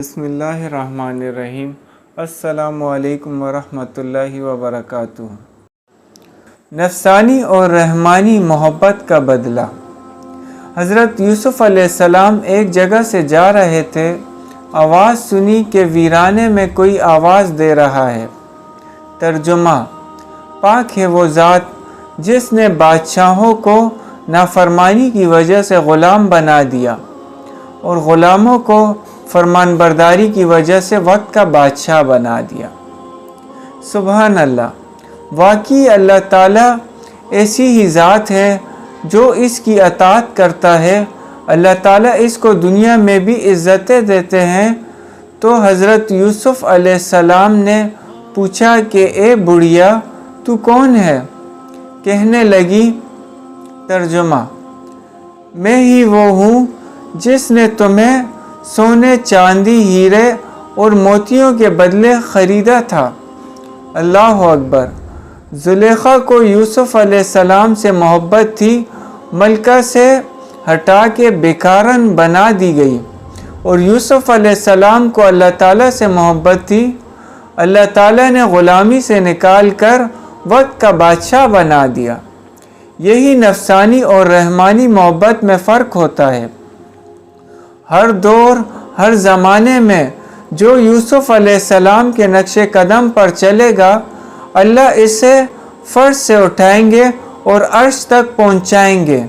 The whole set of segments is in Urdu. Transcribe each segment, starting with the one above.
بسم اللہ الرحمن الرحیم۔ السلام علیکم ورحمۃ اللہ وبرکاتہ۔ نفسانی اور رحمانی محبت کا بدلہ۔ حضرت یوسف علیہ السلام ایک جگہ سے جا رہے تھے، آواز سنی کہ ویرانے میں کوئی آواز دے رہا ہے۔ ترجمہ: پاک ہے وہ ذات جس نے بادشاہوں کو نافرمانی کی وجہ سے غلام بنا دیا اور غلاموں کو فرمان برداری کی وجہ سے وقت کا بادشاہ بنا دیا۔ سبحان اللہ! واقعی اللہ تعالیٰ ایسی ہی ذات ہے جو اس کی اطاعت کرتا ہے، اللہ تعالیٰ اس کو دنیا میں بھی عزتیں دیتے ہیں۔ تو حضرت یوسف علیہ السلام نے پوچھا کہ اے بڑھیا، تو کون ہے؟ کہنے لگی، ترجمہ: میں ہی وہ ہوں جس نے تمہیں سونے، چاندی، ہیرے اور موتیوں کے بدلے خریدا تھا۔ اللہ اکبر! زلیخا کو یوسف علیہ السلام سے محبت تھی، ملکہ سے ہٹا کے بیکارن بنا دی گئی، اور یوسف علیہ السلام کو اللہ تعالیٰ سے محبت تھی، اللہ تعالیٰ نے غلامی سے نکال کر وقت کا بادشاہ بنا دیا۔ یہی نفسانی اور رحمانی محبت میں فرق ہوتا ہے۔ ہر دور، ہر زمانے میں جو یوسف علیہ السلام کے نقش قدم پر چلے گا، اللہ اسے فرش سے اٹھائیں گے اور عرش تک پہنچائیں گے،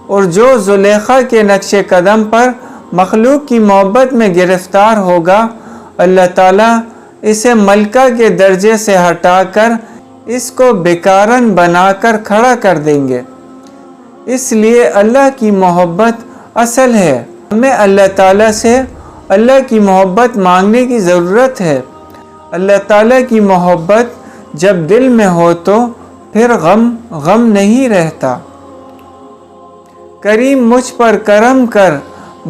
اور جو زلیخا کے نقش قدم پر مخلوق کی محبت میں گرفتار ہوگا، اللہ تعالیٰ اسے ملکہ کے درجے سے ہٹا کر اس کو بیکارن بنا کر کھڑا کر دیں گے۔ اس لیے اللہ کی محبت اصل ہے۔ ہمیں اللہ تعالیٰ سے اللہ کی محبت مانگنے کی ضرورت ہے۔ اللہ تعالیٰ کی محبت جب دل میں ہو تو پھر غم نہیں رہتا۔ کریم مجھ پر کرم کر،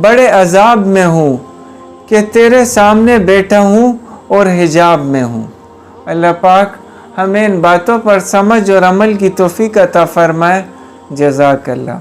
بڑے عذاب میں ہوں کہ تیرے سامنے بیٹھا ہوں اور حجاب میں ہوں۔ اللہ پاک ہمیں ان باتوں پر سمجھ اور عمل کی توفیق عطا فرمائے۔ جزاک اللہ۔